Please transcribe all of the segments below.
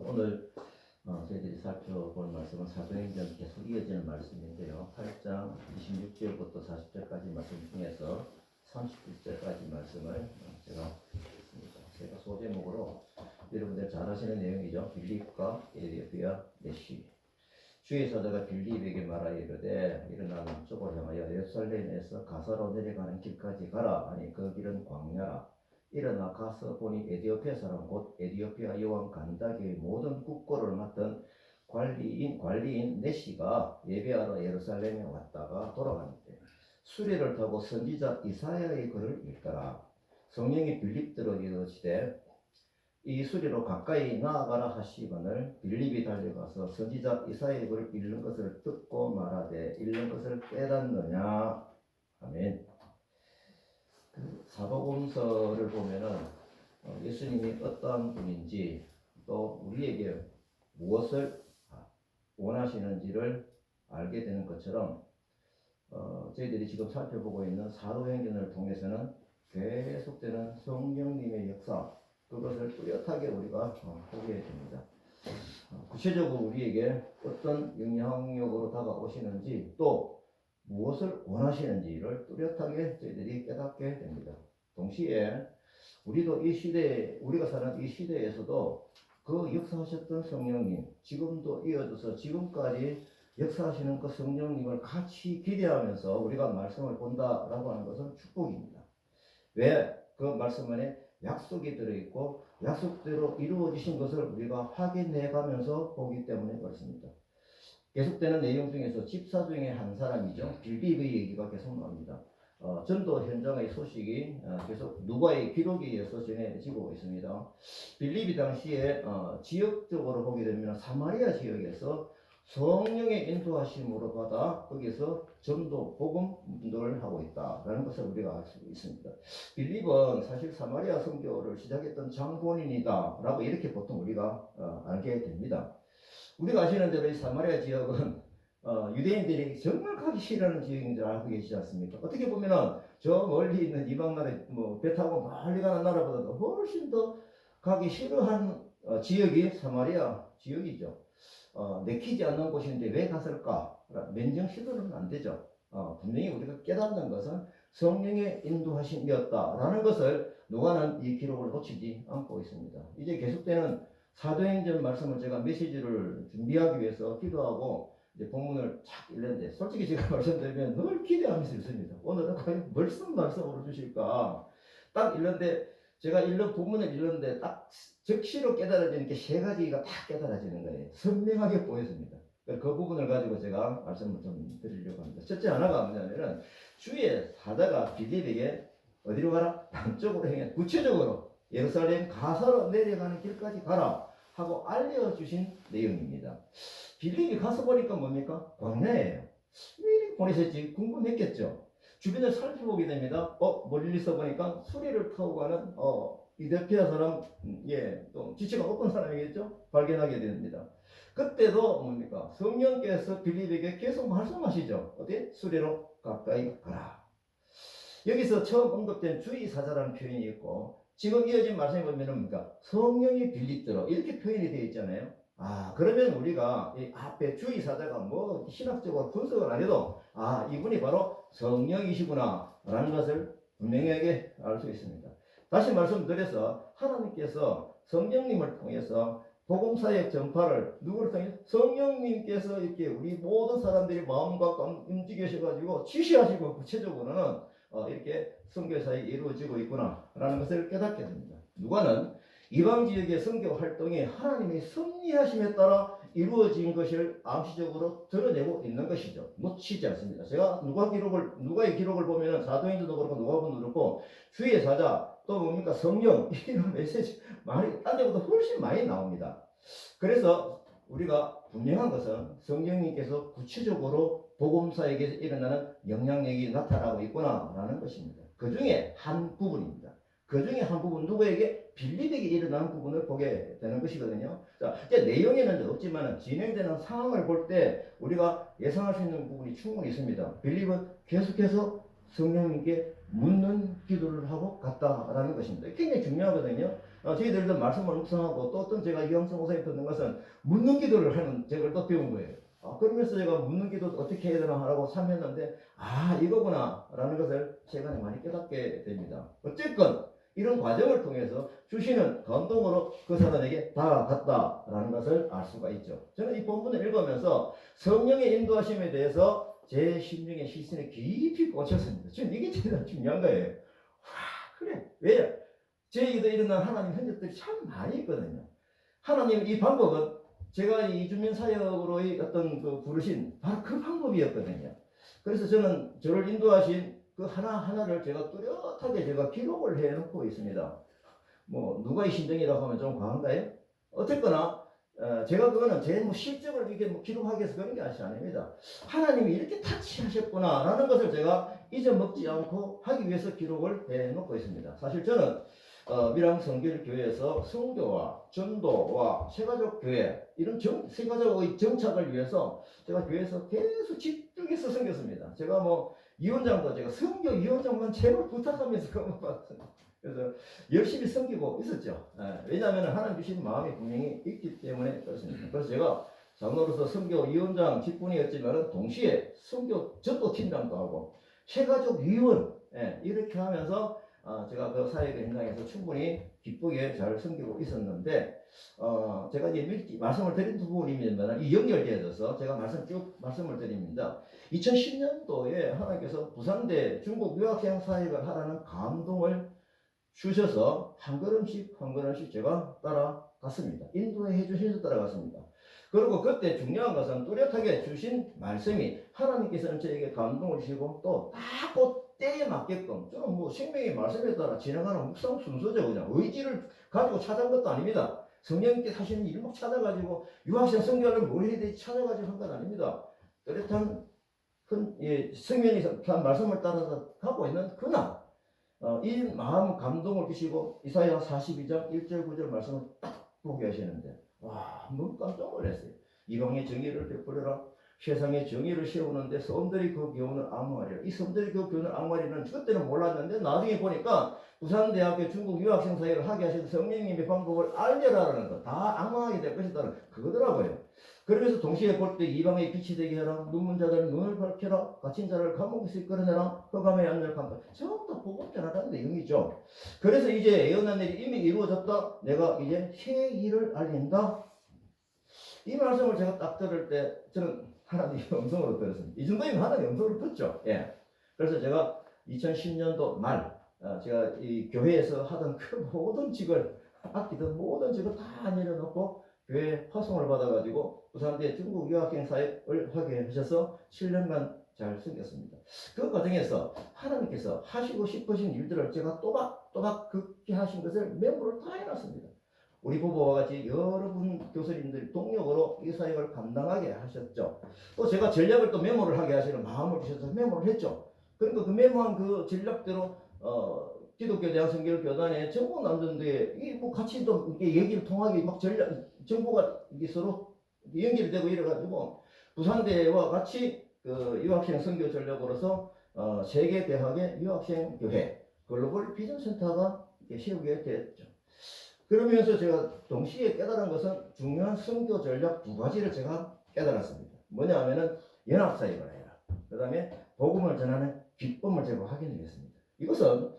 오늘 저희들이 살펴볼 말씀은 사도행전 계속 이어지는 말씀인데요. 8장 26절부터 40절까지 말씀 중에서 31절까지 말씀을 제가 읽겠습니다. 제가 소제목으로 여러분들 잘 아시는 내용이죠. 빌립과 에디오피아 내시. 주의 사자가 빌립에게 말하여 이르되 일어나 남쪽으로 향하여 예루살렘에서 가사로 내려가는 길까지 가라. 아니 그 길은 광야라. 일어나 가서 보니 에디오피아 사람 곧 에디오피아 여왕 간다기의 모든 국고를 맡은 관리인 네시가 예배하러 예루살렘에 왔다가 돌아가는데 수레를 타고 선지자 이사야의 글을 읽더라. 성령이 빌립들어 이르시되 이 수리로 가까이 나아가라 하시거늘 빌립이 달려가서 선지자 이사야의 글을 읽는 것을 듣고 말하되 읽는 것을 깨닫느냐. 아멘. 사복음서를 보면은 예수님이 어떠한 분인지 또 우리에게 무엇을 원하시는지를 알게 되는 것처럼 저희들이 지금 살펴보고 있는 사도행전을 통해서는 계속되는 성령님의 역사, 그것을 뚜렷하게 우리가 보게 됩니다. 구체적으로 우리에게 어떤 영향력으로 다가오시는지 또 무엇을 원하시는지를 뚜렷하게 저희들이 깨닫게 됩니다. 동시에 우리도 이 시대에, 우리가 사는 이 시대에서도 그 역사하셨던 성령님, 지금도 이어져서 지금까지 역사하시는 그 성령님을 같이 기대하면서 우리가 말씀을 본다라고 하는 것은 축복입니다. 왜? 그 말씀 안에 약속이 들어있고 약속대로 이루어지신 것을 우리가 확인해 가면서 보기 때문에 그렇습니다. 계속되는 내용 중에서 집사 중에 한 사람이죠. 빌립의 얘기가 계속 나옵니다. 전도 현장의 소식이 계속 누가의 기록에 의해서 전해지고 있습니다. 빌립이 당시에 지역적으로 보게 되면 사마리아 지역에서 성령의 인도하심으로 받아 거기서 전도 복음 운동을 하고 있다라는 것을 우리가 알 수 있습니다. 빌립은 사실 사마리아 선교를 시작했던 장본인이다라고 이렇게 보통 우리가 알게 됩니다. 우리가 아시는 대로 이 사마리아 지역은 유대인들이 정말 가기 싫어하는 지역인 줄 알고 계시지 않습니까? 어떻게 보면은 저 멀리 있는 이방 나라 배 타고 멀리 가는 나라보다도 훨씬 더 가기 싫어한 지역이 사마리아 지역이죠. 내키지 않는 곳인데 왜 갔을까? 맨정 시도는 안 되죠. 분명히 우리가 깨닫는 것은 성령의 인도하심이었다라는 것을 누가는 이 기록을 놓치지 않고 있습니다. 이제 계속되는 사도행전 말씀을 제가 메시지를 준비하기 위해서 기도하고 이제 본문을 착 읽는데 솔직히 제가 말씀드리면 늘 기대하면서 있습니다. 오늘은 과연 말씀으로 주실까? 딱 읽는데 제가 읽는 본문을 읽는데 딱 즉시로 깨달아지는 게 세 가지가 다 깨달아지는 거예요. 선명하게 보였습니다. 그 부분을 가지고 제가 말씀을 좀 드리려고 합니다. 첫째 하나가 뭐냐면은 주의 사자가 빌립에게 어디로 가라? 남쪽으로 향해 구체적으로 예루살렘 가사로 내려가는 길까지 가라 하고 알려주신 내용입니다. 빌립이 가서 보니까 뭡니까? 광야예요. 왜 이렇게 보내셨지? 궁금했겠죠. 주변을 살펴보게 됩니다. 멀리서 보니까 수레를 타고 가는 이데피아 사람, 또 지체가 없던 사람이겠죠? 발견하게 됩니다. 그때도 뭡니까? 성령께서 빌립에게 계속 말씀하시죠. 어디? 수레로 가까이 가라. 여기서 처음 언급된 주의 사자라는 표현이 있고 지금 이어진 말씀에 보면은 뭡니까? 성령이 빌립들어 이렇게 표현이 되어 있잖아요. 그러면 우리가 이 앞에 주의 사자가 뭐 신학적으로 분석을 안 해도 이분이 바로 성령이시구나 라는 것을 분명하게 알 수 있습니다. 다시 말씀드려서 하나님께서 성령님을 통해서 복음사역 전파를 누구를 통해? 성령님께서 이렇게 우리 모든 사람들이 마음과 움직이셔가지고 지시하시고 구체적으로는 이렇게 선교 사역이 이루어지고 있구나 라는 것을 깨닫게 됩니다. 누가는 이방 지역의 선교 활동이 하나님의 섭리하심에 따라 이루어진 것을 암시적으로 드러내고 있는 것이죠. 놓치지 않습니다. 제가 누가의 기록을 보면은 사도행전도 그렇고 누가복음도 그렇고 주의 사자 또 뭡니까 성령 이런 메시지 많이 딴 데보다 훨씬 많이 나옵니다. 그래서 우리가 분명한 것은 성령님께서 구체적으로 복음사에게서 일어나는 영향력이 나타나고 있구나라는 것입니다. 그 중에 한 부분입니다. 그 중에 한 부분 누구에게? 빌립에게 일어나는 부분을 보게 되는 것이거든요. 자, 이제 내용에는 없지만 진행되는 상황을 볼 때 우리가 예상할 수 있는 부분이 충분히 있습니다. 빌립은 계속해서 성령님께 묻는 기도를 하고 갔다라는 것입니다. 굉장히 중요하거든요. 저희들도 말씀을 묵상하고 또 어떤 제가 이영성 목사님 듣는 것은 묻는 기도를 하는 제가 또 배운 거예요. 그러면서 제가 묻는 기도 어떻게 해야 되나 하라고 참여했는데 이거구나 라는 것을 최근에 많이 깨닫게 됩니다. 어쨌건 이런 과정을 통해서 주시는 감동으로 그 사람에게 다가갔다라는 것을 알 수가 있죠. 저는 이 본문을 읽으면서 성령의 인도하심에 대해서 제 심령의 시선에 깊이 꽂혔습니다. 지금 이게 제일 중요한 거예요. 그래. 왜요? 저희도 일어난 하나님 흔적들이 참 많이 있거든요. 하나님 이 방법은 제가 이주민 사역으로의 어떤 그 부르신 바로 그 방법이었거든요. 그래서 저는 저를 인도하신 그 하나하나를 제가 뚜렷하게 제가 기록을 해놓고 있습니다. 뭐 누가 이 신정이라고 하면 좀 과한가요? 어쨌거나 제가 그거는 제 실적을 이렇게 기록하기 위해서 그런 게 아닙니다. 하나님이 이렇게 타치하셨구나 라는 것을 제가 잊어먹지 않고 하기 위해서 기록을 해놓고 있습니다. 사실 저는 밀양 성결교회에서 성교와 전도와 세가족 교회 이런 세가족의 정착을 위해서 제가 교회에서 계속 집중해서 섬겼습니다. 제가 뭐 위원장도 제가 성교 위원장만 제발 부탁하면서 그런 거 봤습니다. 그래서 열심히 섬기고 있었죠. 왜냐하면 하나님 주신 마음이 분명히 있기 때문에 그렇습니다. 그래서 제가 장로로서 선교위원장 직분이었지만 동시에 선교 전도팀장도 하고 세가족 위원 이렇게 하면서 제가 그 사역의 현장에서 충분히 기쁘게 잘 섬기고 있었는데 제가 이제 말씀을 드린 부분이면 이 연결되어서 제가 말씀을 드립니다. 2010년도에 하나님께서 부산대 중국 유학생 사역을 하라는 감동을 주셔서 한 걸음씩 한 걸음씩 제가 따라갔습니다. 인도해 주셔서 따라갔습니다. 그리고 그때 중요한 것은 뚜렷하게 주신 말씀이 하나님께서는 저에게 감동을 주시고 또 딱 그 때에 맞게끔 저는 뭐 생명의 말씀에 따라 진행하는 묵상 순서죠. 그냥 의지를 가지고 찾아온 것도 아닙니다. 성령님께서 하시는 일목 찾아가지고 유학생 선교하려면 뭘 해야 되지 찾아가지고 한 건 아닙니다. 뚜렷한 성령이 한 말씀을 따라서 가고 있는 그날 이 마음 감동을 주시고 이사야 42장 1절 9절 말씀을 딱 보게 하시는데 너무 깜짝 놀랐어요. 이방의 정의를 베풀어라. 세상의 정의를 세우는데 섬들이 그 교훈을 앙무하리라. 이 섬들이 그 교훈을 앙무하리는 그때는 몰랐는데 나중에 보니까 부산대학교 중국 유학생 사회를 하게 하신 성령님의 방법을 알려라라는 거 다 앙무하게 될 것이다는 그거더라고요. 그러면서 동시에 볼 때 이방의 빛이 되게 해라. 눈먼 자들 눈을 밝혀라. 갇힌 자를 감옥에서 이끌어내라. 흑암의 안을 감다. 전부 다 복음 전하라는 내용이죠. 그래서 이제 예언한 일이 이미 이루어졌다. 내가 이제 새 일을 알린다. 이 말씀을 제가 딱 들을 때 저는 하나님의 음성으로 들었습니다. 이 정도면 하나님의 음성으로 듣죠. 그래서 제가 2010년도 말 제가 이 교회에서 하던 그 모든 직을 아끼던 모든 직을 다 내려놓고 교회 파송을 받아가지고 부산대 중국 유학생 사역을 하게 하셔서 7년간 잘 섬겼습니다. 그 과정에서 하나님께서 하시고 싶으신 일들을 제가 또박또박 그렇게 하신 것을 메모를 다 해놨습니다. 우리 부부와 같이 여러분 교수님들이 동력으로 이 사역을 감당하게 하셨죠. 또 제가 전략을 또 메모를 하게 하시는 마음을 주셔서 메모를 했죠. 그러니까 그 메모한 그 전략대로 기독교 대학성결교단에 정보 남던데 이뭐 같이 또 이게 얘기를 통하게 막 정보가 이게 서로 연결되고 이래가지고 부산대와 같이 그 유학생 선교 전략으로서 세계 대학의 유학생 교회 글로벌 비전 센터가 세우게 됐죠. 그러면서 제가 동시에 깨달은 것은 중요한 선교 전략 두 가지를 제가 깨달았습니다. 뭐냐 하면은 연합사역을 해라. 그 다음에 복음을 전하는 기쁨을 제가 확인하겠습니다. 이것은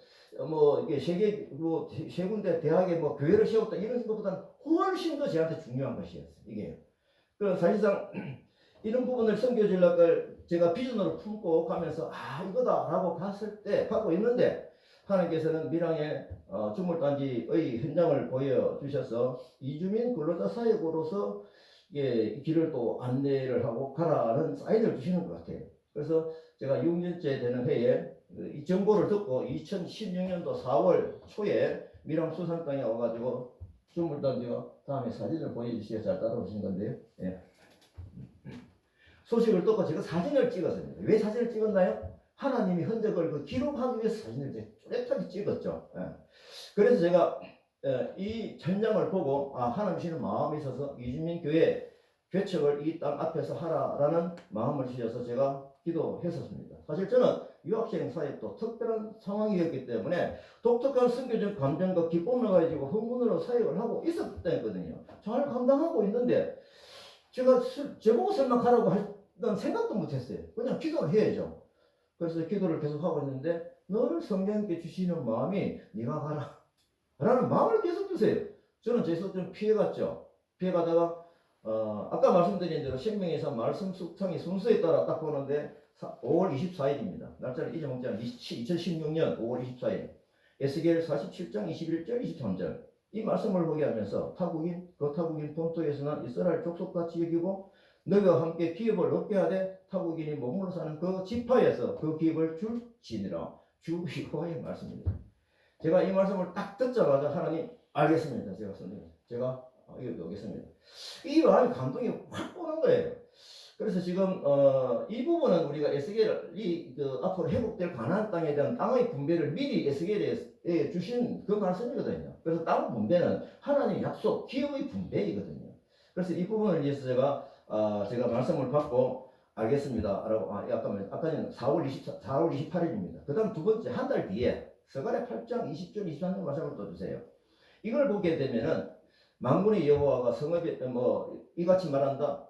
뭐 이게 세 군데 대학에 뭐 교회를 세웠다 이런 것보다는 훨씬 더 저한테 중요한 것이었어요. 이게. 그럼 사실상 이런 부분을 선교 전략을 제가 비전으로 품고 가면서 이거다라고 갔을 때 하고 있는데 하나님께서는 밀양의 주물단지의 현장을 보여주셔서 이주민 근로자 사역으로서 길을 또 안내를 하고 가라는 사인을 주시는 것 같아요. 그래서 제가 6년째 되는 해에 이 정보를 듣고 2016년도 4월 초에 밀양 수산땅에 와가지고 주물단지와 다음에 사진을 보여주시게 잘 따라오신 건데요. 소식을 듣고 제가 사진을 찍었습니다. 왜 사진을 찍었나요? 하나님이 흔적을 기록하기 위해서 사진을 뚜렷하게 찍었죠. 그래서 제가 이 현장을 보고 하나님 주시는 마음이 있어서 이주민 교회 개척을 이 땅 앞에서 하라라는 마음을 주셔서 제가 기도했었습니다. 사실 저는 유학생 사이에 또 특별한 상황이었기 때문에 독특한 선교적 감정과 기쁨을 가지고 흥분으로 사역을 하고 있었거든요. 잘 감당하고 있는데 제가 저보고 설마 가라고 할 생각도 못했어요. 그냥 기도를 해야죠. 그래서 기도를 계속 하고 있는데 늘 성령님께 주시는 마음이 네가 가라 라는 마음을 계속 주세요. 저는 제에서 좀 피해갔죠. 피해가다가 아까 말씀드린 대로 생명에서 말씀 숙성이 순서에 따라 딱 보는데 5월 24일입니다. 날짜를 잊어먹지 않은 2016년 5월 24일 에스겔 47장 21절 23절 이 말씀을 보게 하면서 타국인 본토에서는 이스라엘 족속같이 여기고 너희와 함께 기업을 얻게 하되 타국인이 머물러 사는 그 지파에서 그 기업을 줄지니라. 주 여호와의 말씀입니다. 제가 이 말씀을 딱 듣자마자 하나님 알겠습니다. 제가 여기 오겠습니다. 이 마음이 감동이 확 오는 거예요. 그래서 지금 이 부분은 우리가 에스겔이 앞으로 회복될 가나안 땅에 대한 땅의 분배를 미리 에스겔에 주신 그 말씀이거든요. 그래서 땅 분배는 하나님의 약속, 기업의 분배이거든요. 그래서 이 부분을 위해서 제가 말씀을 받고 알겠습니다라고 아까는 4월 28일입니다. 그다음 두 번째 한 달 뒤에 스가랴 8장 20절 23절 말씀을 또 주세요. 이걸 보게 되면은 만군의 여호와가 성읍에 이같이 말한다.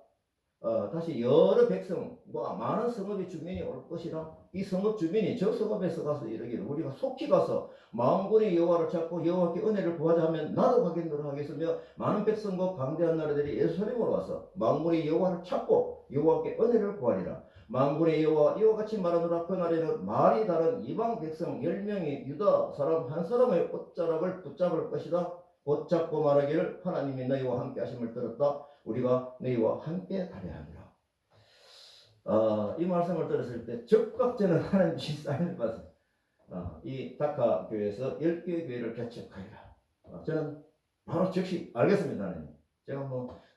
다시 여러 백성, 많은 성읍의 주민이 올 것이라. 이 성읍 주민이 저 성읍에서 가서 이르기를 우리가 속히 가서 만군의 여호와를 찾고 여호와께 은혜를 구하자 하면 나도 가겠노라 하겠으며 많은 백성과 강대한 나라들이 예루살렘으로 와서 만군의 여호와를 찾고 여호와께 은혜를 구하리라. 만군의 여호와 이와 같이 말하노라. 그날에는 말이 다른 이방 백성 10명이 유다 사람 한 사람의 옷자락을 붙잡을 것이다. 붙잡고 말하기를 하나님이 너희와 함께 하심을 들었다. 우리가 너희와 함께 가려 합니다. 이 말씀을 들었을 때 즉각 저는 하나님 주신 사인을 받았어요. 이 다카 교회에서 10개의 교회를 개척하리라. 저는 바로 즉시 알겠습니다. 하나님. 제가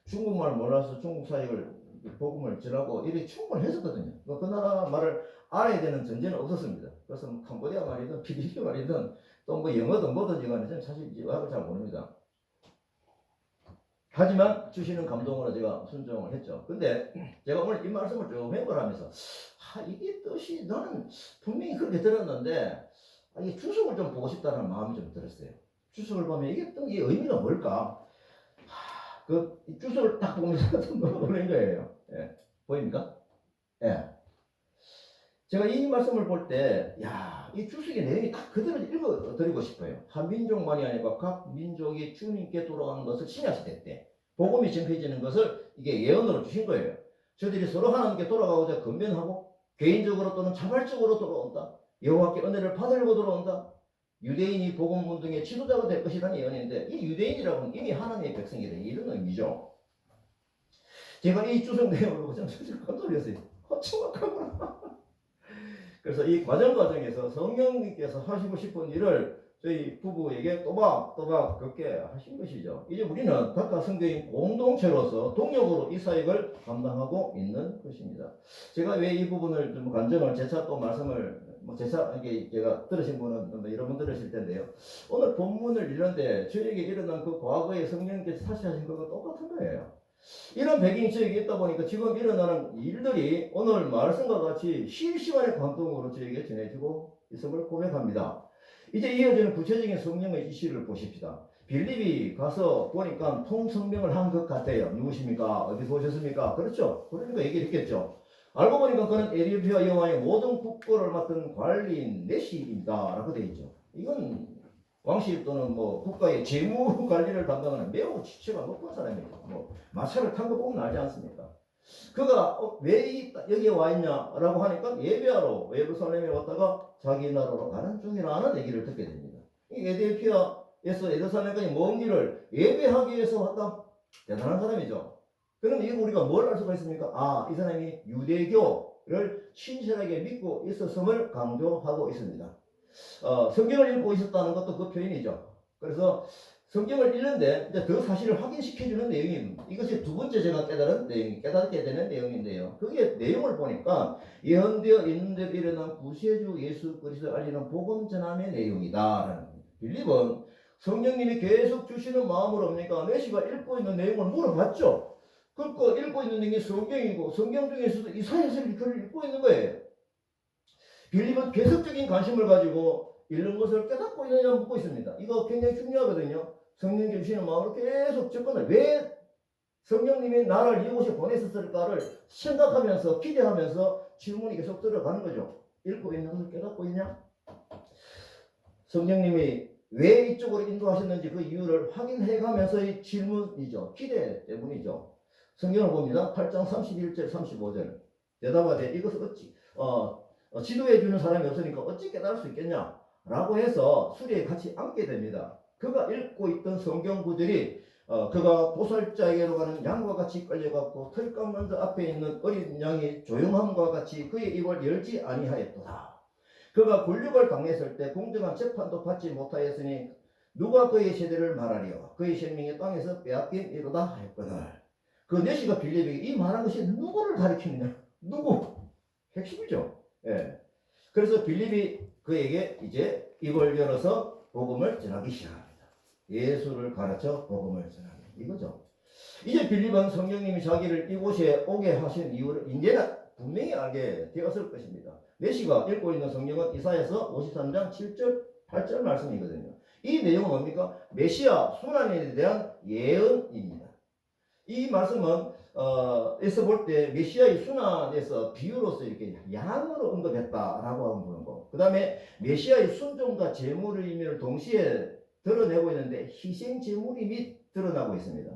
중국말 몰라서 중국 사역을 복음을 전하고 일이 충분히 했었거든요. 그 나라 말을 알아야 되는 전제는 없었습니다. 그래서 캄보디아 말이든 필리핀 말이든 또 영어든 뭐든지 간에 저는 사실 유학을 잘 모릅니다. 하지만 주시는 감동으로 제가 순종을 했죠. 근데 제가 오늘 이 말씀을 좀 회고하면서 이게 뜻이 나는 분명히 그렇게 들었는데 이게 주석을 좀 보고 싶다는 마음이 좀 들었어요. 주석을 보면 이게 또 이 의미가 뭘까? 그 주석을 딱 보면서 좀 놀란 거예요. 예. 보입니까? 예. 제가 이 말씀을 볼 때, 이 주석의 내용이 딱 그대로 읽어드리고 싶어요. 한 민족만이 아니고 각 민족이 주님께 돌아가는 것을 신약시대 때 복음이 전해지는 것을 이게 예언으로 주신 거예요. 저들이 서로 하나님께 돌아가고자 건면하고 개인적으로 또는 자발적으로 돌아온다. 여호와께 은혜를 받으려고 돌아온다. 유대인이 복음 운동의 지도자가 될 것이라는 예언인데 이 유대인이라고는 이미 하나님의 백성이다. 이런 의미죠. 제가 이 주석 내용을 보고 깜짝 놀랐어요. 정확하구나. 그래서 이 과정에서 성령님께서 하시고 싶은 일을 저희 부부에게 또박또박 그렇게 하신 것이죠. 이제 우리는 각각 성도인 공동체로서 동력으로 이 사역을 감당하고 있는 것입니다. 제가 왜 이 부분을 좀 간증을 재차 또 말씀을 제가 들으신 분은 여러분 들으실 텐데요. 오늘 본문을 읽는데 저에게 일어난 그 과거의 성령님께서 다시 하신 것과 똑같은 거예요. 이런 배경이 저에게 있다 보니까 지금 일어나는 일들이 오늘 말씀과 같이 실시간의 감동으로 저에게 전해지고 있음을 고백합니다. 이제 이어지는 구체적인 성령의 지시를 보십시다. 빌립이 가서 보니까 통성명을 한 것 같아요. 누구십니까? 어디 보셨습니까? 그렇죠? 그러니까 얘기를 했겠죠. 알고 보니까 그는 에티오피아 여왕의 모든 국고를 맡은 관리인 네시입니다. 라고 되어 있죠. 이건 왕실 또는 국가의 재무 관리를 담당하는 매우 지체가 높은 사람이에요. 마차를 탄 거 보면 알지 않습니까? 그가 왜 여기에 와 있냐라고 하니까 예배하러 예루살렘에 왔다가 자기 나라로 가는 중이라는 얘기를 듣게 됩니다. 이 에티오피아에서 예루살렘까지 먼 길을 예배하기 위해서 왔다. 대단한 사람이죠. 그럼 이거 우리가 뭘 알 수가 있습니까? 이 사람이 유대교를 신실하게 믿고 있었음을 강조하고 있습니다. 성경을 읽고 있었다는 것도 그 표현이죠. 그래서 성경을 읽는데 이제 그 사실을 확인시켜주는 내용입니다. 이것이 두 번째 제가 깨닫게 되는 내용인데요. 그게 내용을 보니까 예언되어 있는 대로 일어난 구세주 예수 그리스도를 알리는 복음 전함의 내용이다. 빌립은 성령님이 계속 주시는 마음으로 옵니까? 메시가 읽고 있는 내용을 물어봤죠. 그러니까 읽고 있는 내용이 성경이고 성경 중에서도 이사야서를 그걸 읽고 있는 거예요. 빌립은 계속적인 관심을 가지고 이런 것을 깨닫고 있느냐 묻고 있습니다. 이거 굉장히 중요하거든요. 성령께 주시는 마음으로 계속 접근을, 왜 성령님이 나를 이곳에 보내셨을까를 생각하면서 기대하면서 질문이 계속 들어가는 거죠. 읽고 있는 것을 깨닫고 있냐? 성령님이 왜 이쪽으로 인도하셨는지 그 이유를 확인해가면서의 질문이죠. 기대 때문이죠. 성경을 봅니다. 8장 31절 35절. 대답하되 이것을 어찌 지도해 주는 사람이 없으니까 어찌 깨달을 수 있겠냐? 라고 해서 수리에 같이 앉게 됩니다. 그가 읽고 있던 성경 구절이 그가 보살자에게로 가는 양과 같이 끌려갔고 털감만두 앞에 있는 어린 양이 조용함과 같이 그의 입을 열지 아니하였도다. 그가 굴욕을 당했을 때 공정한 재판도 받지 못하였으니 누가 그의 세대를 말하리요? 그의 생명이 땅에서 빼앗긴 이로다 하였거늘. 그 내시가 빌립에게 이 말한 것이 누구를 가리키느냐? 누구? 핵심이죠. 예. 그래서 빌립이 그에게 이제 입을 열어서 복음을 전하기 시작합니다. 예수를 가르쳐 복음을 전하기. 이거죠. 이제 빌립은 성령님이 자기를 이곳에 오게 하신 이유를 이제는 분명히 알게 되었을 것입니다. 내시가 읽고 있는 성경은 이사야서 53장 7절 8절 말씀이거든요. 이 내용은 뭡니까? 메시아 순환에 대한 예언입니다. 이 말씀은 에서 볼 때 메시아의 순환에서 비유로서 이렇게 양으로 언급했다라고 하는 거고, 그 다음에 메시아의 순종과 제물의 의미를 동시에 드러내고 있는데 희생 제물임이 드러나고 있습니다.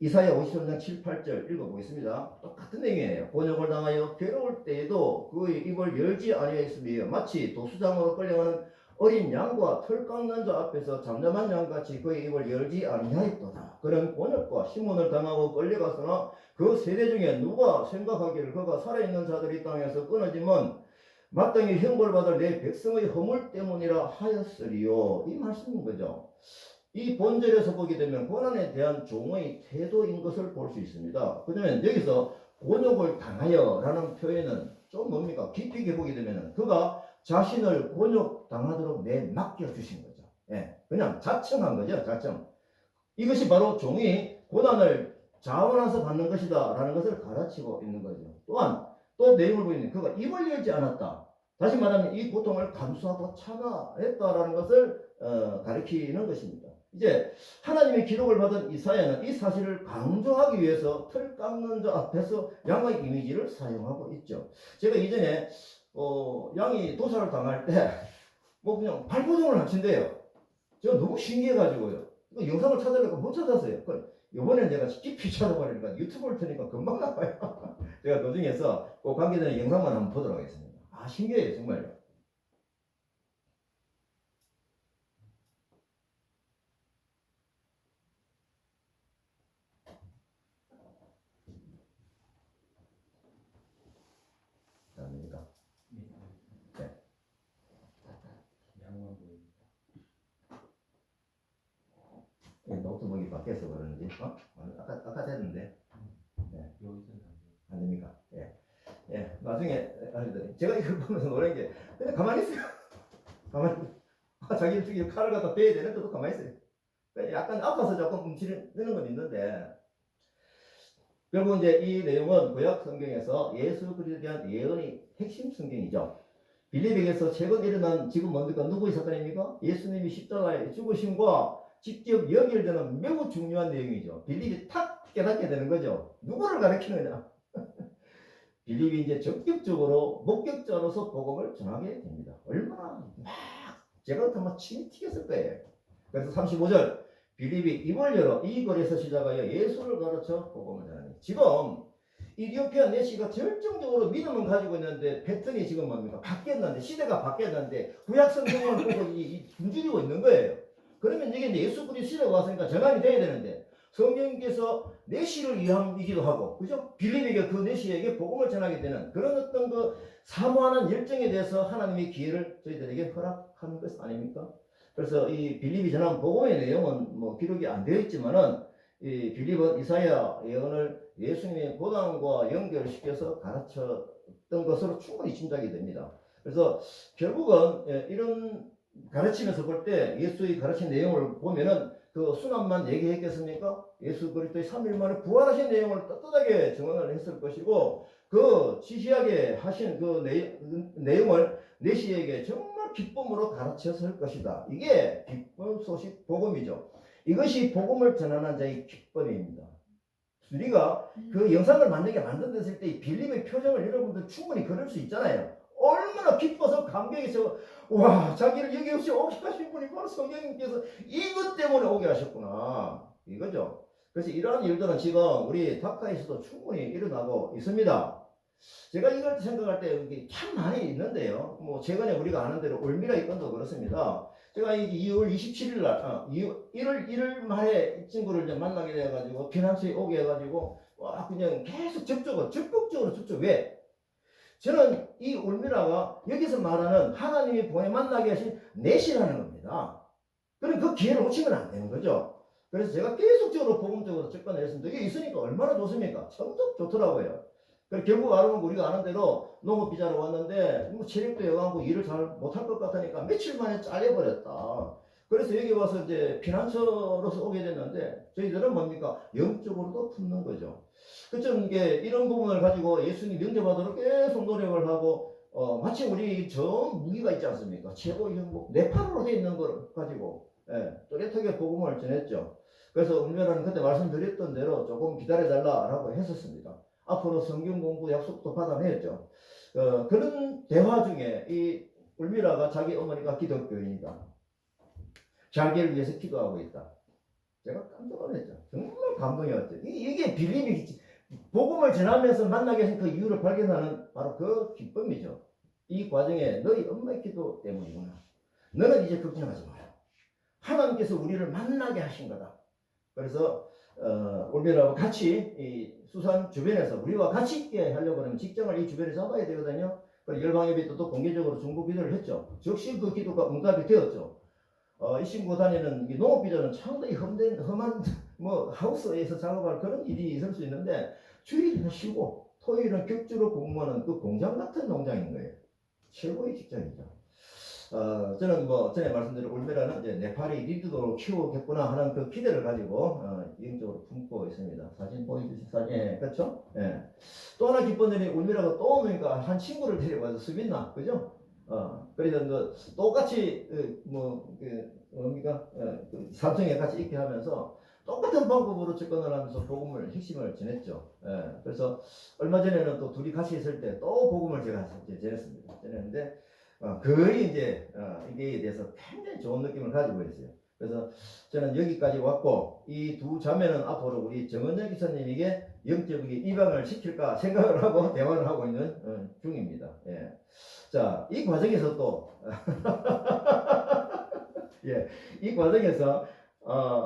이사야 53장 7, 8절 읽어보겠습니다. 똑같은 내용이에요. 곤욕을 당하여 괴로울 때에도 그의 입을 열지 아니하였으며 마치 도수장으로 끌려가는 어린 양과 털 깎는 자 앞에서 잠잠한 양같이 그의 입을 열지 아니하였도다. 그는 곤욕과 시몬을 당하고 끌려갔으나 그 세대 중에 누가 생각하기를 그가 살아있는 자들이 땅에서 끊어지면 마땅히 형벌 받을 내 백성의 허물 때문이라 하였으리요. 이 말씀인 거죠. 이 본절에서 보게 되면 고난에 대한 종의 태도인 것을 볼 수 있습니다. 그러면 여기서 곤욕을 당하여 라는 표현은 좀 뭡니까? 깊이 있게 보게 되면 그가 자신을 곤욕 당하도록 맡겨주신 거죠. 예, 그냥 자청한 거죠. 자청. 이것이 바로 종이 고난을 자원해서 받는 것이다 라는 것을 가르치고 있는 거죠. 또한 또 내용을 보이는 그가 입을 열지 않았다. 다시 말하면 이 고통을 감수하고 참아냈다라는 것을 가리키는 것입니다. 이제 하나님의 기록을 받은 이사야는 이 사실을 강조하기 위해서 털 깎는 자 앞에서 양의 이미지를 사용하고 있죠. 제가 이전에 양이 도살을 당할 때 뭐 그냥 발포종을 합친대요. 제가 너무 신기해가지고요. 그 영상을 찾으려고 못 찾았어요. 이번에 내가 깊이 찾아보니까 유튜브를 트니까 금방 나와요. 제가 도중에서 꼭 관계되는 영상만 한번 보도록 하겠습니다. 아, 신기해요, 정말요. 됩니다. 네. 노트북이 바뀌어서 그러는지, 아까 됐는데. 네. 안 됩니까? 예. 예. 나중에, 제가 이걸 보면서 노란 게, 근데 가만히 있어요. 가만히. 자기 저기 칼을 갖다 빼야 되는데도 가만히 있어요. 약간 아파서 조금 움츠리는 건 있는데, 결국 이제 이 내용은 구약 성경에서 예수 그리스도에 대한 예언의 핵심 성경이죠. 빌립에게서 최근 일어난 지금 뭡니까? 누구의 사건입니까? 예수님이 십자가에 죽으심과 직접 연결되는 매우 중요한 내용이죠. 빌립이 탁 깨닫게 되는 거죠. 누구를 가리키느냐? 빌립이 이제 적극적으로 목격자로서 복음을 전하게 됩니다. 얼마나 막 제가 같으면 침이 튀겼을 거예요. 그래서 35절 빌립이 입을 열어 이 글에서 시작하여 예수를 가르쳐 복음을 전하니, 지금 이디오피아 내시가 결정적으로 믿음은 가지고 있는데 패턴이 지금 뭡니까? 바뀌었는데, 시대가 바뀌었는데 구약 성경을 보고 굶주리고 있는 거예요. 그러면 이게 이제 예수 그리스도 시대가 왔으니까 전환이 돼야 되는데, 성령께서 내시를 위함이기도 하고, 그죠? 빌립에게 그 내시에게 복음을 전하게 되는 그런 어떤 그 사모하는 열정에 대해서 하나님의 기회를 저희들에게 허락하는 것 아닙니까? 그래서 이 빌립이 전한 복음의 내용은 뭐 기록이 안 되어 있지만은, 이 빌립은 이사야 예언을 예수님의 고난과 연결시켜서 가르쳤던 것으로 충분히 짐작이 됩니다. 그래서 결국은 이런 가르치면서 볼 때 예수의 가르친 내용을 보면은 그 순환만 얘기했겠습니까? 예수 그리스도의 3일 만에 부활하신 내용을 떳떳하게 증언을 했을 것이고 그 지시하게 하신 그 내용을 내시에게 정말 기쁨으로 가르쳤을 것이다. 이게 기쁨 소식 복음이죠. 이것이 복음을 전하는 자의 기쁨입니다. 우리가 그 영상을 만들었을 때 빌립의 표정을 여러분들 충분히 그릴 수 있잖아요. 얼마나 기뻐서 감격해서 와 자기를 여기 없이 오게 하신 분이 바로 성령님께서 이것 때문에 오게 하셨구나 이거죠. 그래서 이러한 일들은 지금 우리 닥카에서도 충분히 일어나고 있습니다. 제가 이걸 생각할 때 참 많이 있는데요. 뭐 최근에 우리가 아는 대로 올미라 이 건도 그렇습니다. 제가 2월 27일 날 1월 1일 말에 이 친구를 이제 만나게 돼가지고 피난처에 오게 해가지고 와 그냥 계속 적극적으로 왜? 저는 이 울미라가 여기서 말하는 하나님이 보내 만나게 하신 넷이라는 겁니다. 그럼 그 기회를 놓치면 안 되는 거죠. 그래서 제가 계속적으로 복음적으로 접근을 했습니다. 이게 있으니까 얼마나 좋습니까? 참 좋더라고요. 결국 알아보면 우리가 아는 대로 농업비자로 왔는데 뭐 체력도 여가고 일을 잘 못할 것 같으니까 며칠 만에 잘려버렸다. 그래서 여기 와서 이제 피난처로서 오게 됐는데 저희들은 뭡니까? 영적으로도 품는 거죠. 그좀 이게 이런 부분을 가지고 예수님 영접하도록 계속 노력을 하고 마치 우리 저 무기가 있지 않습니까? 최고의 형국 네팔로 되어 있는 걸 가지고 또렷하게 복음을 전했죠. 그래서 울면은 그때 말씀드렸던 대로 조금 기다려달라라고 했었습니다. 앞으로 성경 공부 약속도 받아냈죠. 그런 대화 중에 이 울미라가 자기 어머니가 기독교인이다. 자기를 위해서 기도하고 있다. 제가 깜짝 놀랐죠. 정말 감동이었죠. 이게 빌립이 복음을 전하면서 만나게 하신 그 이유를 발견하는 바로 그 기쁨이죠. 이 과정에 너희 엄마의 기도 때문이구나. 너는 이제 걱정하지 마라. 하나님께서 우리를 만나게 하신 거다. 그래서 올베라와 같이 이 수산 주변에서 우리와 같이 있게 하려고 하면 직장을 이 주변에 잡아야 되거든요. 그래서 열방예배 또 공개적으로 중보 기도를 했죠. 즉시 그 기도가 응답이 되었죠. 이 친구 다니는 농업비자는 상당히 험한 뭐 하우스에서 작업할 그런 일이 있을 수 있는데 주일은 쉬고 토요일은 격주로 공무하는 그 공장 같은 농장인 거예요. 최고의 직장이죠. 저는 뭐 전에 말씀드린 올메라는 이제 네팔이 리드도로 키우겠구나 하는 그 기대를 가지고 영적으로 품고 있습니다. 사진 보여주신 사진, 그렇죠? 또 하나 기쁜 일이 올메라가 또 오니까 한 친구를 데려가서 수빈나, 그죠? 그래서 그 똑같이 뭡니까 삼성에 같이 있게 하면서 똑같은 방법으로 접근을 하면서 복음을 핵심을 전했죠. 그래서 얼마 전에는 또 둘이 같이 있을 때 또 복음을 제가 전했습니다. 전했는데 거의 이제 이게 대해서 굉장히 좋은 느낌을 가지고 있어요. 그래서 저는 여기까지 왔고 이 두 자매는 앞으로 우리 정은영 기사님에게 영적인 입양을 시킬까 생각을 하고 대화를 하고 있는 중입니다. 자, 이 과정에서 또 이 과정에서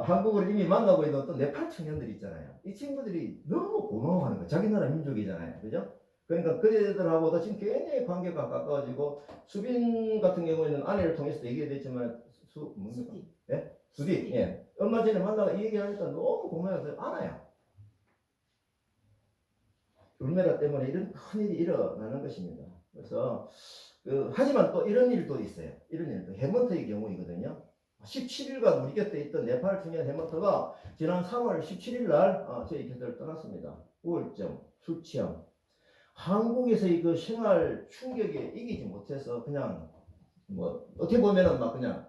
한국을 이미 만나고 있는 또 네팔 청년들이 있잖아요. 이 친구들이 너무 고마워하는 거예요. 자기 나라 민족이잖아요. 그죠? 그러니까 그들하고도 지금 굉장히 관계가 가까워지고 수빈 같은 경우에는 아내를 통해서도 얘기했지만 수디. 수디. 얼마 전에 만나가 이 얘기하니까 너무 고마워서 안아요. 울메라 때문에 이런 큰일이 일어나는 것입니다. 그래서 하지만 또 이런 일도 있어요. 이런 일도 해먼트의 경우이거든요. 17일간 우리 곁에 있던 네팔 청년 해먼트가 지난 3월 17일 날 저희 곁을 떠났습니다. 우울증, 술 취함, 한국에서의 그 생활 충격에 이기지 못해서 그냥 뭐 어떻게 보면은 막 그냥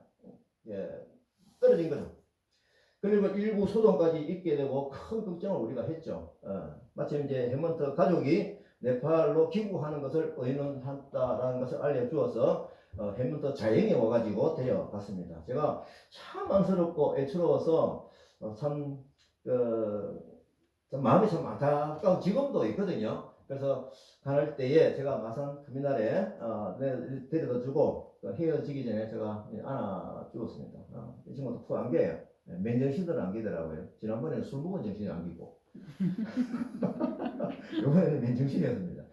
떨어진 거죠. 그리고 일부 소동까지 있게 되고 큰 걱정을 우리가 했죠. 마침 이제 해먼트 가족이 네팔로 귀국하는 것을 의논한다라는 것을 알려주어서 해먼트 자행이 와가지고 데려갔습니다. 제가 참 안쓰럽고 애처로워서 참 마음이 참 안타까운 지금도 있거든요. 그래서 갈 때에 제가 마산 터미널에 데려다 주고 헤어지기 전에 제가 안아주었습니다. 이 친구도 푹 안겨요. 맨정신들은 안기더라고요. 지난번에는 술 먹은 정신이 안기고 이번에는 맨정신이었습니다.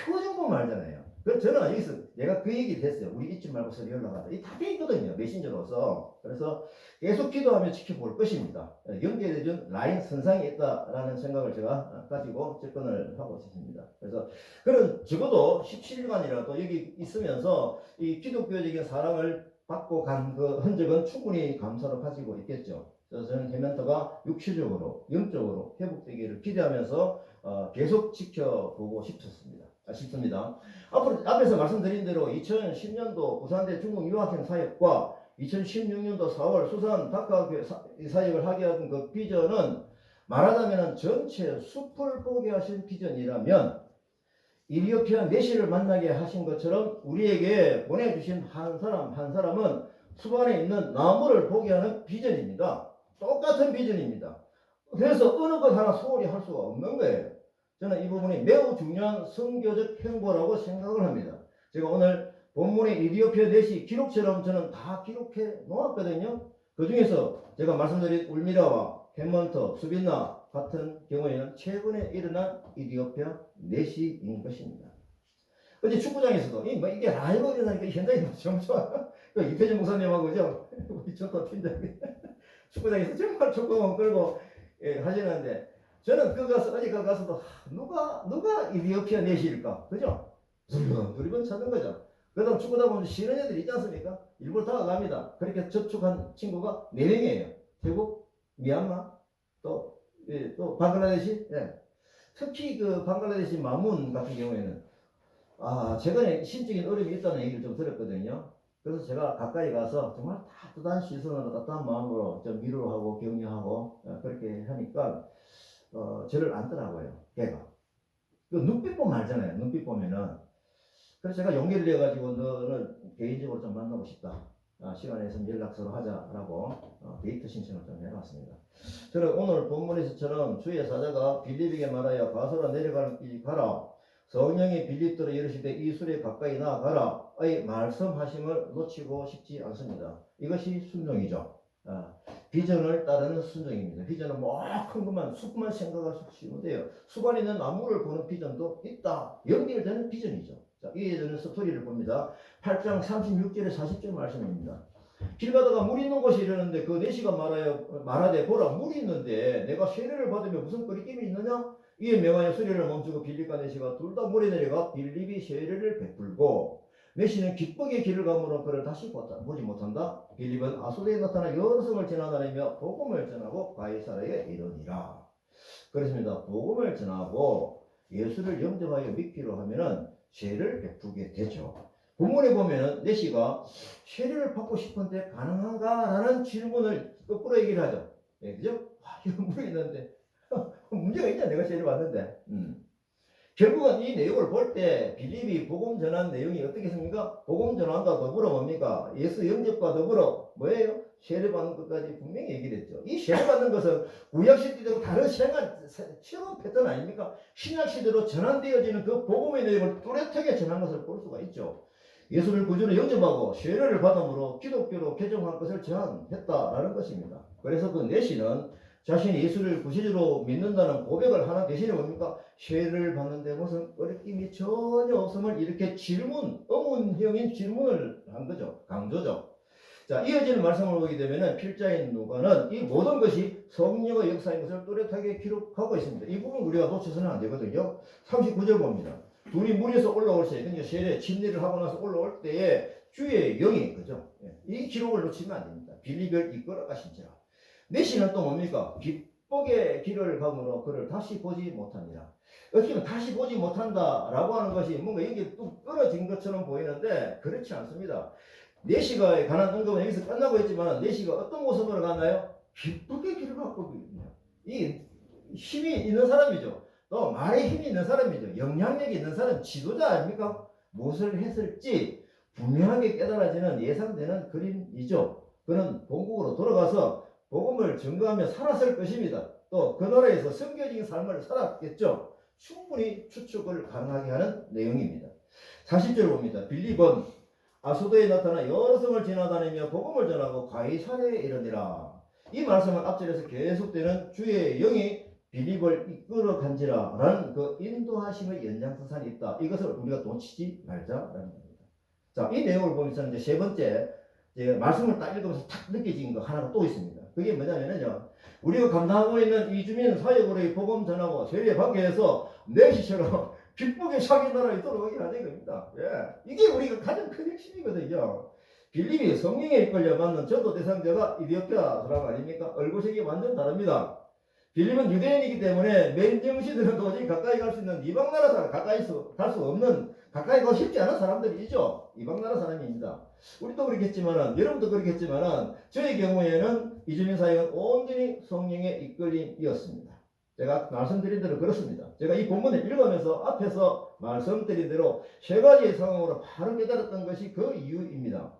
표정 보면 알잖아요. 그래서 저는 여기서 내가 그 얘기를 했어요. 우리 잊지 말고 서로 연락하자. 이게 다 돼 있거든요. 메신저로서. 그래서 계속 기도하며 지켜볼 것입니다. 연결해준 라인 선상이 있다라는 생각을 제가 가지고 접근을 하고 있습니다. 그래서 그런 적어도 17일간이라도 여기 있으면서 이 기독교적인 사랑을 받고 간 그 흔적은 충분히 감사로 가지고 있겠죠. 그래서 저는 해멘터가 육체적으로, 영적으로 회복되기를 기대하면서 계속 지켜보고 싶습니다. 앞으로 앞에서 말씀드린 대로 2010년도 부산대 중국 유학생 사역과 2016년도 4월 수산 다카학교 사역을 하게 한 그 비전은 말하자면 전체 숲을 보게 하신 비전이라면 이리오피아 내시를 만나게 하신 것처럼 우리에게 보내주신 한 사람 한 사람은 숲 안에 있는 나무를 보게 하는 비전입니다. 똑같은 비전입니다. 그래서 어느 것 하나 소홀히 할 수가 없는 거예요. 저는 이 부분이 매우 중요한 선교적 행보라고 생각을 합니다. 제가 오늘 본문의 이디오피아 내시 기록처럼 저는 다 기록해 놓았거든요. 그 중에서 제가 말씀드린 울미라와 캔먼터, 수빈나 같은 경우에는 최근에 일어난 이디오피아 내시인 것입니다. 어제 축구장에서도 이게 라이브 일어나니까 현장이 너무 좋아. 이태준 목사님하고 우리 전도 팀장님 축구장에서 정말 축구공 끌고 하시는데 저는 어디 가서도 누가 이디오피아 내시일까, 그죠? 두리번 찾는 거죠. 그다음 축구다 보면 싫은 애들이 있지 않습니까? 일부러 다가갑니다. 그렇게 접촉한 친구가 4명이에요. 태국, 미얀마, 또 방글라데시. 특히 그 방글라데시 마문 같은 경우에는 최근에 신적인 어려움이 있다는 얘기를 좀 들었거든요. 그래서 제가 가까이 가서 정말 따뜻한 시선으로 따뜻한 마음으로 좀 위로하고 격려하고 그렇게 하니까 저를 안더라고요. 걔가 그 눈빛 보면 알잖아요. 눈빛 보면은. 그래서 제가 용기를 내가지고 너를 개인적으로 좀 만나고 싶다. 시간에 있으면 연락 서로 하자라고 데이트 신청을 좀 해놨습니다. 저는 오늘 본문에서처럼 주의 사자가 빌립에게 말하여 가소라 내려가는 길 가라. 성령이 빌립들을 이르시되 이 술에 가까이 나아가라. 의 말씀하심을 놓치고 싶지 않습니다. 이것이 순종이죠. 비전을 따르는 순종입니다. 비전은 뭐 큰 것만 숲만 생각하시면 돼요. 숲 안에 있는 나무를 보는 비전도 있다. 연결되는 비전이죠. 자, 이에 저는 스토리를 봅니다. 8장 36절에 40절 말씀입니다. 길 가다가 물 있는 곳이 이르는데 그 내시가 말하되 보라 물이 있는데 내가 세례를 받으면 무슨 거리낌이 있느냐? 이에 명하여 수레를 멈추고 빌립과 내시가 둘 다 물에 내려가 빌립이 세례를 베풀고 내시는 기쁘게 길을 가므로 그를 다시 보지 못한다. 빌립은 아소대에 나타나 여러 성을 지나다니며 복음을 전하고 가이사라에 이르니라. 그렇습니다. 복음을 전하고 예수를 영접하여 믿기로 하면은 세례를 베푸게 되죠. 본문에 보면은 내시가 세례를 받고 싶은데 가능한가라는 질문을 거꾸로 얘기를 하죠. 그죠? 이거 물이 있는데 문제가 있냐? 내가 세례를 받는데. 결국은 이 내용을 볼 때 빌립이 복음 전한 내용이 어떻겠습니까? 복음 전환과 더불어 뭡니까? 예수 영접과 더불어 뭐예요? 세례 받는 것까지 분명히 얘기를 했죠. 이 세례 받는 것은 구약시대로 다른 새로운 패턴 아닙니까? 신약시대로 전환되어지는 그 복음의 내용을 뚜렷하게 전한 것을 볼 수가 있죠. 예수를 구주로 영접하고 세례를 받음으로 기독교로 개종한 것을 제안했다라는 것입니다. 그래서 그 내시는 자신이 예수를 구세주로 믿는다는 고백을 하는 대신에 뭡니까? 세례를 받는데 무슨 꺼리낌이 전혀 없음을 이렇게 의문형인 질문을 한 거죠. 강조죠. 자, 이어지는 말씀을 보게 되면은 필자인 누가는 이 모든 것이 성령의 역사인 것을 뚜렷하게 기록하고 있습니다. 이 부분 우리가 놓쳐서는 안 되거든요. 39절 봅니다. 둘이 물에서 올라올 때, 그러니까 세례, 침례를 하고 나서 올라올 때에 주의 영이, 그죠? 이 기록을 놓치면 안 됩니다. 빌립을 이끌어 가신지라. 내시는 또 뭡니까? 기쁘게 길을 가므로 그를 다시 보지 못하니라. 어떻게 보면 다시 보지 못한다라고 하는 것이 뭔가 여기 또 떨어진 것처럼 보이는데 그렇지 않습니다. 내시가 관한 언급은 여기서 끝나고 있지만 내시가 어떤 모습으로 가나요? 기쁘게 길을 갖고 있거든요. 이 힘이 있는 사람이죠. 또 말에 힘이 있는 사람이죠. 영향력이 있는 사람, 지도자 아닙니까? 무엇을 했을지 분명하게 깨달아지는 예상되는 그림이죠. 그는 본국으로 돌아가서 복음을 증거하며 살았을 것입니다. 또 그 나라에서 성교적인 삶을 살았겠죠. 충분히 추측을 가능하게 하는 내용입니다. 40절 봅니다. 빌립은 아소도에 나타나 여러 성을 지나다니며 복음을 전하고 가이사랴에 이르니라. 이 말씀은 앞절에서 계속되는 주의 영이 빌립을 이끌어 간지라 라는 그 인도하심의 연장선상이 있다. 이것을 우리가 놓치지 말자라는 겁니다. 자, 이 내용을 보면서 이제 세 번째 말씀을 딱 읽으면서 탁 느껴진 거 하나가 또 있습니다. 그게 뭐냐면요. 우리가 감당하고 있는 이주민 사역으로의 복음 전하고 세례 받게 해서 내시처럼 기쁘게 자기 나라에 돌아가게 하는 겁니다. 이게 우리가 가장 큰 핵심이거든요. 빌립이 성령에 이끌려 받는 전도 대상자가 이디오피아 사람 아닙니까? 얼굴색이 완전 다릅니다. 빌립은 유대인이기 때문에 맨정신들은 도저히 가까이 갈 수 있는 이방 나라 사람, 가까이 갈 수 없는, 가까이 가고 싶지 않은 사람들이죠. 이방 나라 사람입니다. 우리도 그렇겠지만은, 여러분도 그렇겠지만은, 저의 경우에는 이주민 사역은 온전히 성령의 이끌림이었습니다. 제가 말씀드린 대로 그렇습니다. 제가 이 본문을 읽으면서 앞에서 말씀드린 대로 세 가지의 상황으로 바로 깨달았던 것이 그 이유입니다.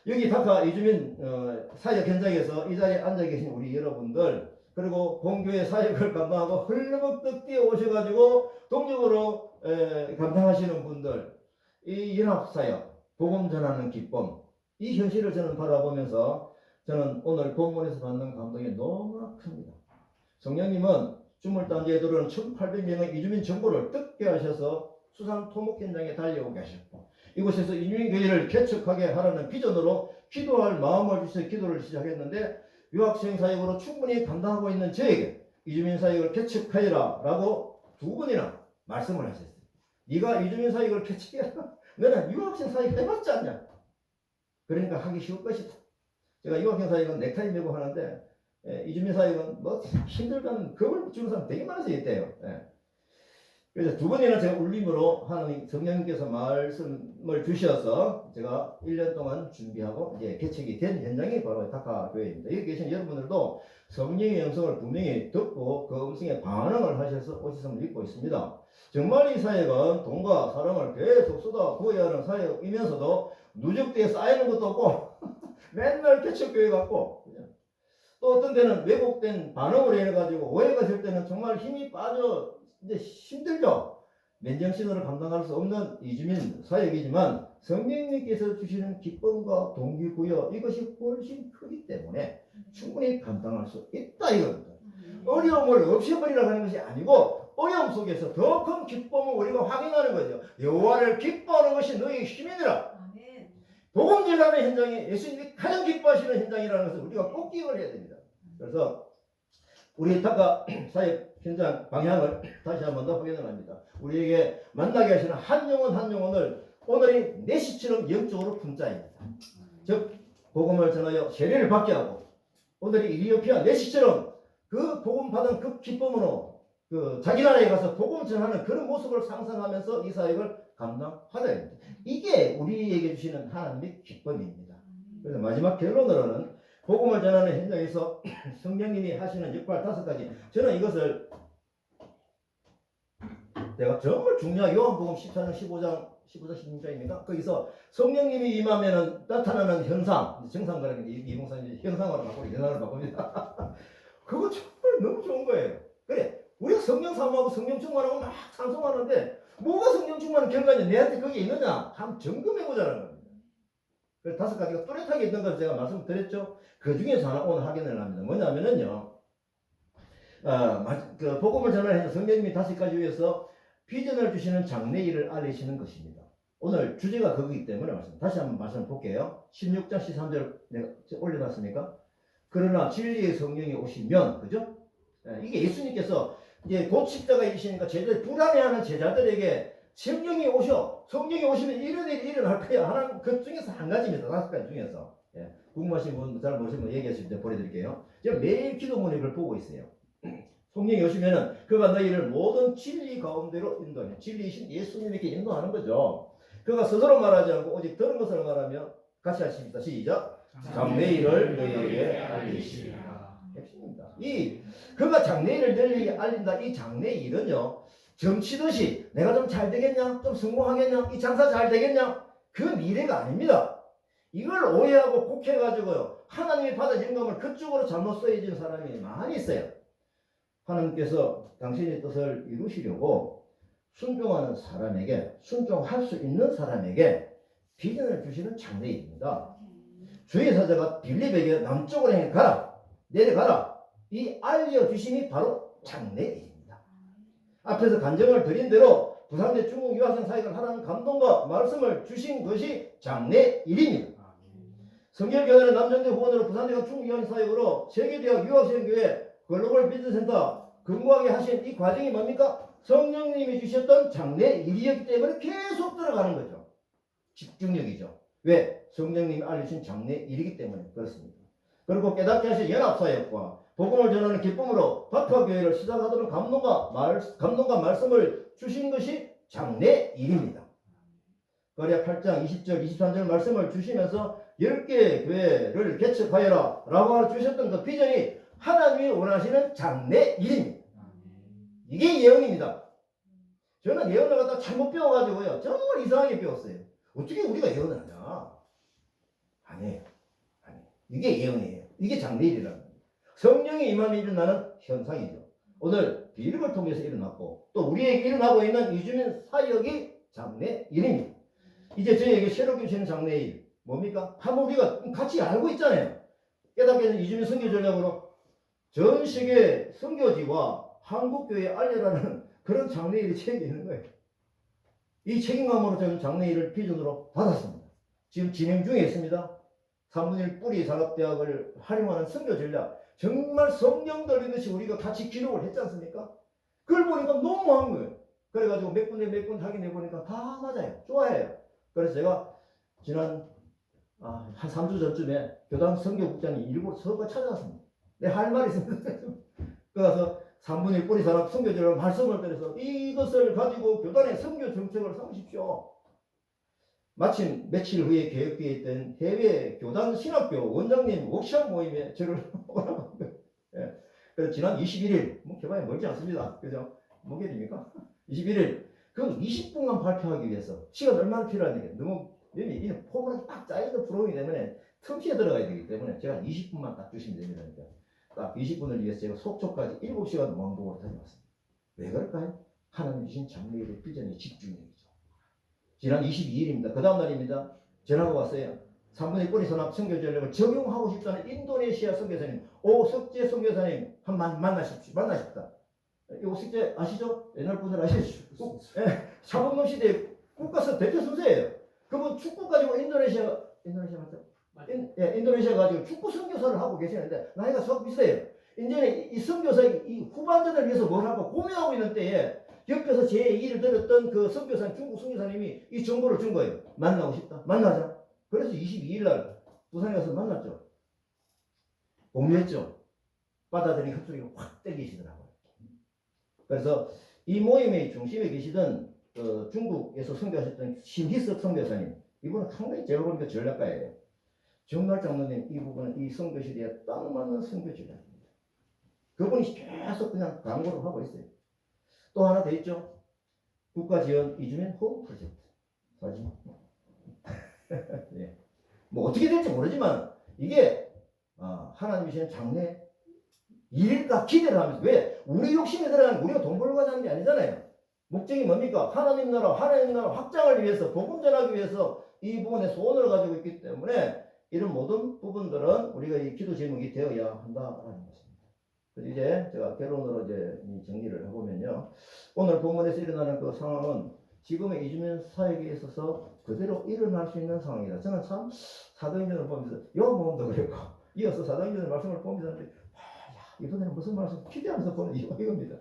여기 다카 이주민 사역 현장에서 이 자리에 앉아 계신 우리 여러분들, 그리고 본교회 사역을 감당하고 흘러벅떡 뛰어 오셔가지고 동력으로 감당하시는 분들, 이 연합사역, 복음 전하는 기쁨, 이 현실을 저는 바라보면서 저는 오늘 본문에서 받는 감동이 너무나 큽니다. 성령님은 주물단지에 들어오는 1800명의 이주민 정보를 뜯게 하셔서 수상 토목 현장에 달려오고 계셨고, 이곳에서 이주민 교회를 개척하게 하라는 비전으로 기도할 마음을 주셔서 기도를 시작했는데, 유학생 사역으로 충분히 감당하고 있는 저에게 이주민 사역을 개척하여라 라고 두 번이나 말씀을 하셨어요. 네가 이주민 사역을 개척해라. 너는 유학생 사역 해봤지 않냐? 그러니까 하기 쉬울 것이다. 제가 유학생 사역은 넥타이 메고 하는데 이주민 사역은 뭐 힘들다는 겁을 주는 사람 되게 많아서 있대요. 그래서 두 번이나 제가 울림으로 하나님 성령님께서 말씀을 주셔서 제가 1년 동안 준비하고 이제 개척이 된 현장이 바로 다카 교회입니다. 여기 계신 여러분들도 성령의 음성을 분명히 듣고 그 음성에 반응을 하셔서 오셨음을 믿고 있습니다. 정말 이 사역은 돈과 사랑을 계속 쏟아 부어야 하는 사역이면서도 누적되어 쌓이는 것도 없고 맨날 개척교회 같고, 또 어떤 때는 왜곡된 반응으로 해가지고 오해가 될 때는 정말 힘이 빠져 이제 힘들죠. 맨정신으로 감당할 수 없는 이주민 사역이지만 성령님께서 주시는 기쁨과 동기부여, 이것이 훨씬 크기 때문에 충분히 감당할 수 있다 이겁니다. 어려움을 없애버리라고 하는 것이 아니고 어려움 속에서 더 큰 기쁨을 우리가 확인하는 거죠. 여호와를 기뻐하는 것이 너희의 힘이니라. 복음 전하는 현장이 예수님이 가장 기뻐하시는 현장이라는 것을 우리가 꼭 기억을 해야 됩니다. 그래서 우리 다카 사역 현장 방향을 다시 한 번 더 확인을 합니다. 우리에게 만나게 하시는 한 영혼 한 영혼을 오늘이 내시처럼 영적으로 품자입니다. 즉 복음을 전하여 세례를 받게 하고, 오늘이 이디오피아 내시처럼 그 복음 받은 그 기쁨으로 그 자기 나라에 가서 복음 전하는 그런 모습을 상상하면서 이 사역을 감당하자 합니다. 이게 우리에게 주시는 하나님의 기쁨입니다. 그래서 마지막 결론으로는 복음을 전하는 현장에서 성령님이 하시는 역할 5가지. 저는 이것을 내가 정말 중요한 요한복음 14장 16장입니다. 거기서 성령님이 임하면 나타나는 현상, 정상가라는 이봉사님 현상으로 바꾸고 현상으로 바꿉니다. 그거 정말 너무 좋은 거예요. 그래, 우리가 성령 사모하고 성령 충만하고 막 찬송하는데 뭐가 성령 충만한 결과냐, 내한테 그게 있느냐 한번 점검해보자는 겁니다. 그래서 5가지가 뚜렷하게 있는 것을 제가 말씀드렸죠. 그 중에서 하나 오늘 확인을 합니다. 뭐냐면은요, 그 복음을 전하는 성령님이 5가지 위해서 비전을 주시는 장래일을 알리시는 것입니다. 오늘 주제가 그거기 때문에 다시 한번 말씀 볼게요. 16장 13절 내가 올려놨으니까. 그러나 진리의 성령이 오시면, 그죠? 이게 예수님께서 이제 곧 십자가이시니까 제자들 불안해하는 제자들에게 성령이 오시면 이런 일이 일어날 거야 하는 것 중에서 한 가지입니다. 5가지 중에서. 궁금하신 분, 잘 모르시면 얘기하실 때 보내드릴게요. 제가 매일 기도문을 그걸 보고 있어요. 성령이 오시면은 그가 너희를 모든 진리 가운데로 인도하는, 진리이신 예수님에게 인도하는 거죠. 그가 스스로 말하지 않고 오직 들은 것을 말하며, 같이 하십니다. 시작. 장래일을 너희에게 알리시리라. 핵심입니다. 그가 장래일을 너희에게 알린다. 이 장래일은요, 점치듯이 내가 좀 잘 되겠냐, 좀 성공하겠냐, 이 장사 잘 되겠냐, 그 미래가 아닙니다. 이걸 오해하고 곡해가지고요, 하나님이 받은 영감을 그쪽으로 잘못 쓰여진 사람이 많이 있어요. 하나님께서 당신의 뜻을 이루시려고 순종하는 사람에게, 순종할 수 있는 사람에게 비전을 주시는 장래입니다. 주의 사자가 빌립에게 남쪽으로 향해 가라, 내려가라, 이 알려주심이 바로 장래입니다. 앞에서 간증을 드린 대로 부산대 중국 유학생 사역을 하라는 감동과 말씀을 주신 것이 장래일입니다. 성결교회는 남전대 후원으로 부산대가 중국 유학생 사역으로 세계대학 유학생교회 글로벌 비즈센터 근무하게 하신 이 과정이 뭡니까? 성령님이 주셨던 장래일이었기 때문에 계속 들어가는 거죠. 집중력이죠. 왜? 성령님이 알려주신 장래 일이기 때문에 그렇습니다. 그리고 깨닫게 하신 연합사역과 복음을 전하는 기쁨으로 박화교회를 시작하도록 감동과 말씀을 주신 것이 장래 일입니다. 거리아 8장 20절 23절 말씀을 주시면서 10개의 교회를 개척하여라 라고 주셨던 그 비전이 하나님이 원하시는 장래 일입니다. 이게 예언입니다. 저는 예언을 갖다 잘못 배워가지고요 정말 이상하게 배웠어요. 어떻게 우리가 예언을 하냐? 아니에요. 이게 예언이에요. 이게 장래일이라는 거예요. 성령이 임함이 일어나는 현상이죠. 오늘 비립을 통해서 일어났고 또 우리에게 일어나고 있는 이주민 사역이 장래일입니다. 이제 저희에게 새롭게 주시는 장래일 뭡니까? 한번 우리가 같이 알고 있잖아요. 깨닫게 된 이주민 선교 전략으로 전 세계 선교지와 한국교회에 알려라는 그런 장래일이 책에 있는 거예요. 이 책임감으로 저는 장래일을 비전으로 받았습니다. 지금 진행 중에 있습니다. 3분의 1 뿌리 산업대학을 활용하는 선교 전략. 정말 성령 들리듯이 우리가 같이 기록을 했지 않습니까? 그걸 보니까 너무한 거예요. 그래가지고 몇 군 확인해 보니까 다 맞아요. 좋아해요. 그래서 제가 지난 한 3주 전쯤에 교단 선교국장이 일부러 서가 찾아왔습니다. 내 할 말이 있습니다. 그래서 3분의 1 뿌리 산업 선교전략 말씀을 드려서 이것을 가지고 교단의 선교 정책을 삼으십시오. 마침 며칠 후에 계획되어 있던 해외 교단 신학교 원장님 워크숍 모임에 저를 오라고 거예요. 예. 그래서 지난 21일, 개발이 멀지 않습니다. 그죠? 뭐겠습니까? 21일, 그 20분간 발표하기 위해서 시간 얼마나 필요한지 너무 이 포문이 딱 짜여져 프로그램이 때문에 틈새에 들어가야 되기 때문에 제가 20분만 딱 주시면 됩니다. 딱 20분을 위해서 제가 속초까지 7시간 왕복으로 다녀왔습니다. 왜 그럴까요? 하나님 주신 장래일의 비전에 집중력이죠. 지난 22일입니다. 그 다음 날입니다. 전화가 왔어요. 3분의 뿌리 산업 선교 전략을 적용하고 싶다는 인도네시아 선교사님 오석재 선교사님 한번 만나십시다. 오석재 아시죠? 옛날 분들 아시죠? 사범놈 시대 국가서 대표 선수예요. 그분 축구 가지고 인도네시아 맞죠? 인도네시아 가지고 축구 선교사를 하고 계시는데 나이가 석 비슷해요. 이제는 이 선교사의 이 후반전을 위해서 뭘 하고 고민하고 있는 때에 옆에서 제 얘기를 들었던 그 선교사님, 중국 선교사님이 이 정보를 준 거예요. 만나고 싶다. 만나자. 그래서 22일 날 부산에 가서 만났죠. 공유했죠. 받아들인 흡수력이 확 땡기시더라고요. 그래서 이 모임의 중심에 계시던 중국에서 선교하셨던 신희석 선교사님, 이분은 상당히 제가 보니까 전략가예요. 정말 장로님, 이 부분은 이 선교 시대에 딱 맞는 선교 전략입니다. 그분이 계속 그냥 광고를 하고 있어요. 또 하나 더 있죠. 국가지원 이주민 홈 프로젝트. 사진. 네. 뭐 어떻게 될지 모르지만 이게 하나님이 주신 장래 일일까 기대를 하면서 왜 우리 욕심에 들어가는 우리가 돈 벌고 하는 게 아니잖아요. 목적이 뭡니까? 하나님 나라 확장을 위해서 복음 전하기 위해서 이 부분에 소원을 가지고 있기 때문에 이런 모든 부분들은 우리가 이 기도 제목이 되어야 한다라는 것입니다. 이제 제가 결론으로 이제 정리를 해보면요. 오늘 본문에서 일어나는 그 상황은 지금의 이주민 사역에 있어서 그대로 일어날 수 있는 상황이다. 저는 참 사도행전을 보면서 요모험도 그랬고 이어서 사도행전의 말씀을 보면서 이번에는 무슨 말씀 기대하면서 보는 이겁니다.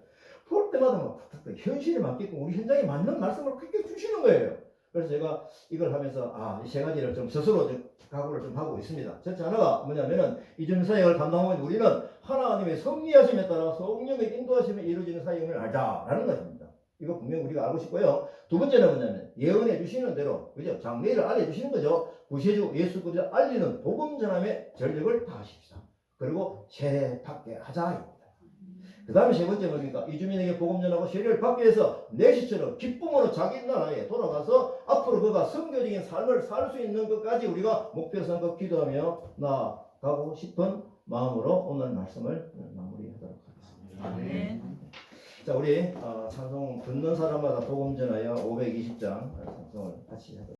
볼 때마다 막 현실에 맞게끔 우리 현장에 맞는 말씀을 그렇게 주시는 거예요. 그래서 제가 이걸 하면서 이 세 가지를 좀 스스로 각오를 좀 하고 있습니다. 첫째 하나가 뭐냐면은 이주민 사역을 감당하고 있는 우리는 하나님의 섭리하심에 따라 성령의 인도하심에 이루어지는 사역을 알자라는 것입니다. 이거 분명히 우리가 알고 싶고요. 두 번째는 뭐냐면 예언해 주시는 대로 그죠? 장래일을 알려주시는 거죠. 구세주 예수 그리스도를 알리는 복음 전함의 전력을 다하십시다. 그리고 세례 받게 하자입니다. 그 다음에 세 번째 뭡니까? 이주민에게 복음 전하고 세례를 받기 위해서 내시처럼 기쁨으로 자기 나라에 돌아가서 앞으로 그가 선교적인 삶을 살 수 있는 것까지 우리가 목표 삼고 기도하며 나아가고 싶은 마음으로 오늘 말씀을 마무리하도록 하겠습니다. 아멘. 자, 우리 찬송 듣는 사람마다 복음 전하여 520장 찬송을 같이 하도록